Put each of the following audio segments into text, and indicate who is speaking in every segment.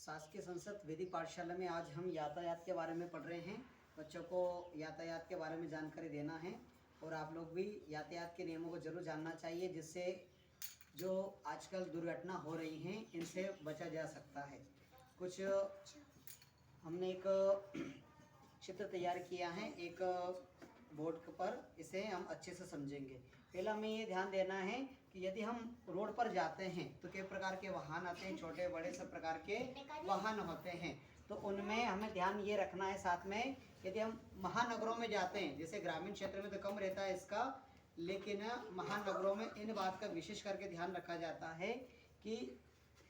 Speaker 1: शासकीय संसद वैदिक पाठशाला में आज हम यातायात के बारे में पढ़ रहे हैं। बच्चों को यातायात के बारे में जानकारी देना है और आप लोग भी यातायात के नियमों को जरूर जानना चाहिए, जिससे जो आजकल दुर्घटना हो रही हैं इनसे बचा जा सकता है। कुछ हमने एक चित्र तैयार किया है एक बोर्ड पर, इसे हम अच्छे से समझेंगे। पहला हमें ये ध्यान देना है कि यदि हम रोड पर जाते हैं तो कई प्रकार के वाहन आते हैं, छोटे बड़े सब प्रकार के वाहन होते हैं। तो उनमें हमें ध्यान ये रखना है। साथ में यदि हम महानगरों में जाते हैं, जैसे ग्रामीण क्षेत्र में तो कम रहता है इसका, लेकिन महानगरों में इन बात का विशेष करके ध्यान रखा जाता है कि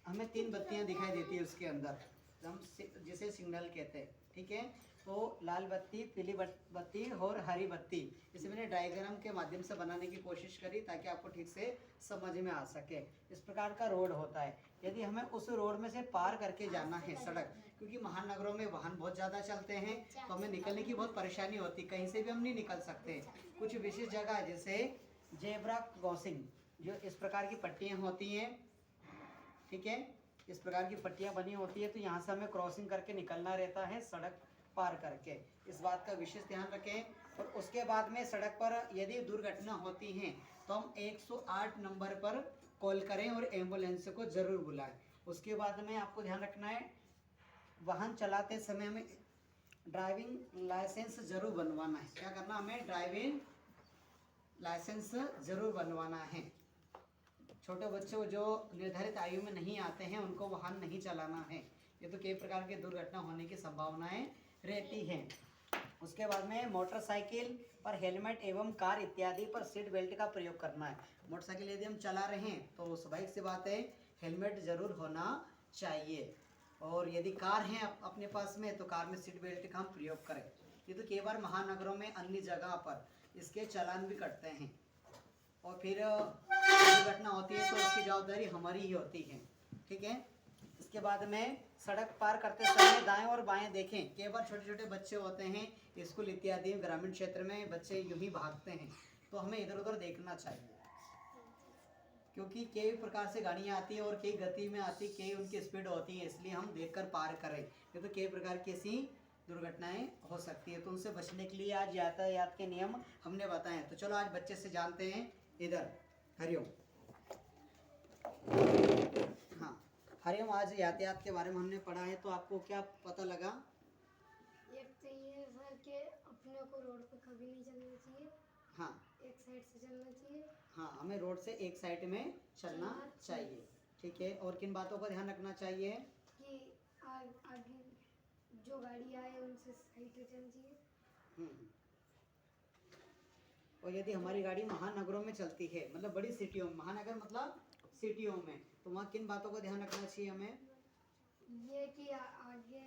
Speaker 1: हमें 3 बत्तियां दिखाई देती है उसके अंदर, हम जिसे सिग्नल कहते हैं। ठीक है, तो लाल बत्ती, पीली बत्ती और हरी बत्ती, इसे मैंने डायग्राम के माध्यम से बनाने की कोशिश करी ताकि आपको ठीक से समझ में आ सके। इस प्रकार का रोड होता है। यदि हमें उस रोड में से पार करके जाना है सड़क, क्योंकि महानगरों में वाहन बहुत ज़्यादा चलते हैं तो हमें निकलने की बहुत परेशानी होती, कहीं से भी हम नहीं निकल सकते। कुछ विशेष जगह जैसे जेब्रा क्रॉसिंग, जो इस प्रकार की पट्टियाँ होती हैं, ठीक है, इस प्रकार की पट्टियाँ बनी होती है, तो यहाँ से हमें क्रॉसिंग करके निकलना रहता है सड़क पार करके। इस बात का विशेष ध्यान रखें। और उसके बाद में सड़क पर यदि दुर्घटना होती है तो हम 108 नंबर पर कॉल करें और एम्बुलेंस को ज़रूर बुलाएं। उसके बाद में आपको ध्यान रखना है, वाहन चलाते समय हमें ड्राइविंग लाइसेंस ज़रूर बनवाना है। क्या करना, हमें ड्राइविंग लाइसेंस ज़रूर बनवाना है। छोटे बच्चों जो निर्धारित आयु में नहीं आते हैं उनको वाहन नहीं चलाना है, ये तो कई प्रकार की दुर्घटना होने की संभावनाएं रहती हैं। उसके बाद में मोटरसाइकिल पर हेलमेट एवं कार इत्यादि पर सीट बेल्ट का प्रयोग करना है। मोटरसाइकिल यदि हम चला रहे हैं तो स्वाभाविक सी बात है हेलमेट ज़रूर होना चाहिए, और यदि कार है अपने पास में तो कार में सीट बेल्ट का हम प्रयोग करें। ये तो कई बार महानगरों में अन्य जगह पर इसके चालान भी कटते हैं और फिर दुर्घटना होती है तो उसकी जवाबदारी हमारी ही होती है। ठीक है, इसके बाद में सड़क पार करते समय दाएं और बाएं देखें। कई बार छोटे छोटे बच्चे होते हैं स्कूल इत्यादि ग्रामीण क्षेत्र में, बच्चे यूं ही भागते हैं, तो हमें इधर उधर देखना चाहिए, क्योंकि कई प्रकार से गाड़ियाँ आती है और कई गति में आती, कई उनकी स्पीड होती है, इसलिए हम देखकर पार करें। ये तो कई प्रकार की ऐसी दुर्घटनाएं हो सकती है, तो उनसे बचने के लिए आज यातायात के नियम हमने बताए। तो चलो आज बच्चे से जानते हैं। इधर हरिओम, हाँ हरिओम, आज यातायात के बारे में हमने पढ़ा है, तो आपको क्या पता लगा?
Speaker 2: एक तो ये सर के अपने को रोड पे कभी नहीं चलना चाहिए।
Speaker 1: हाँ,
Speaker 2: एक साइड से चलना चाहिए।
Speaker 1: हाँ, हमें रोड से एक साइड में चलना चाहिए। ठीक है, और किन बातों का ध्यान रखना चाहिए?
Speaker 2: कि आगे जो गाड़ी आए उनसे साइड से चलना चाहिए।
Speaker 1: और यदि हमारी गाड़ी महानगरों में चलती है, मतलब बड़ी सिटियों में, महानगर मतलब सिटियों में, तो वहाँ किन बातों का ध्यान रखना चाहिए हमें?
Speaker 2: ये कि आगे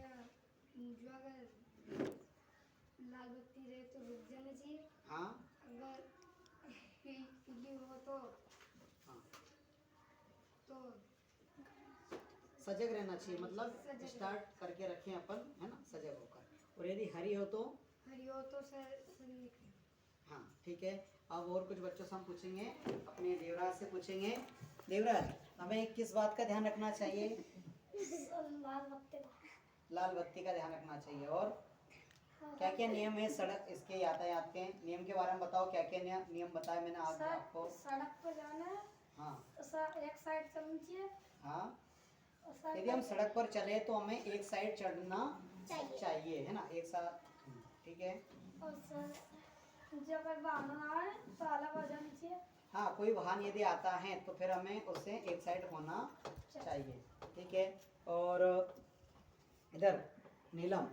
Speaker 2: जो अगर लाल बत्ती रहे तो रुक जाना चाहिए।
Speaker 1: हाँ,
Speaker 2: अगर पीली हो तो
Speaker 1: हाँ,
Speaker 2: तो
Speaker 1: सजग रहना चाहिए, मतलब
Speaker 2: सजग
Speaker 1: स्टार्ट करके रखें अपन, है ना, सजग होकर। और यदि हरी हो तो
Speaker 2: सर निकले।
Speaker 1: हाँ, ठीक है। अब और कुछ बच्चों से हम पूछेंगे, अपने देवराज से पूछेंगे। देवराज, हमें किस बात का ध्यान रखना चाहिए? लाल बत्ती का ध्यान रखना चाहिए। और क्या क्या नियम है सड़क इसके यातायात के नियम के बारे में बताओ। क्या क्या नियम बताए मैंने आज आपको?
Speaker 2: सड़क पर जाना है,
Speaker 1: हाँ,
Speaker 2: एक साइड चलना चाहिए।
Speaker 1: हाँ, यदि हम सड़क पर चले तो हमें एक साइड चढ़ना चाहिए, है ना, एक साथ। ठीक है,
Speaker 2: और सर जब वाहन आए तो अलग हो जाना चाहिए।
Speaker 1: हाँ, कोई वाहन यदि आता है तो फिर हमें उससे एक साइड होना चाहिए। ठीक है, और इधर नीलम,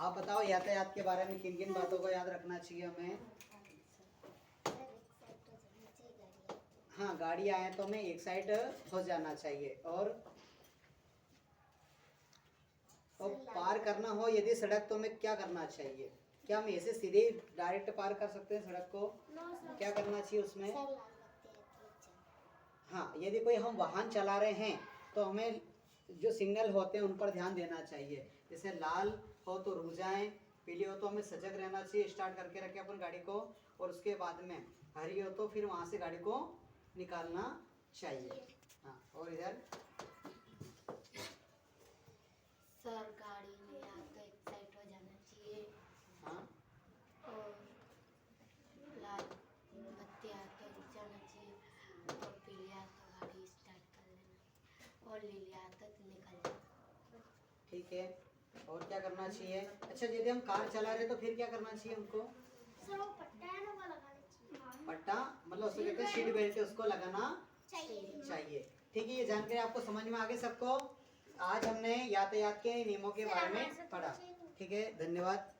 Speaker 1: आप बताओ यातायात के बारे में किन किन बातों को याद रखना चाहिए हमें? हाँ, गाड़ी आए तो हमें एक साइड हो जाना चाहिए। और पार करना हो यदि सड़क तो हमें क्या करना चाहिए? क्या हम ऐसे सीधे डायरेक्ट पार कर सकते हैं सड़क को? क्या करना चाहिए उसमें? हाँ, यदि कोई हम वाहन चला रहे हैं तो हमें जो सिग्नल होते हैं उन पर ध्यान देना चाहिए। जैसे लाल हो तो रुक जाएं, पीली हो तो हमें सजग रहना चाहिए, स्टार्ट करके रखें अपन गाड़ी को, और उसके बाद में हरी हो तो फिर वहाँ से गाड़ी को निकालना चाहिए। हाँ, और इधर
Speaker 3: ले लिया तो निकल जाए।
Speaker 1: ठीक है, और क्या करना चाहिए? अच्छा, यदि हम कार चला रहे तो फिर क्या करना चाहिए हमको?
Speaker 3: सर वो पट्टा है ना वो लगाना चाहिए।
Speaker 1: पट्टा मतलब उसको कहते हैं सीट बेल्ट, उसको लगाना चाहिए। ठीक है, ये जानकारी आपको समझ में आ गई सबको? आज हमने यातायात के नियमों के बारे में पढ़ा। ठीक है, धन्यवाद।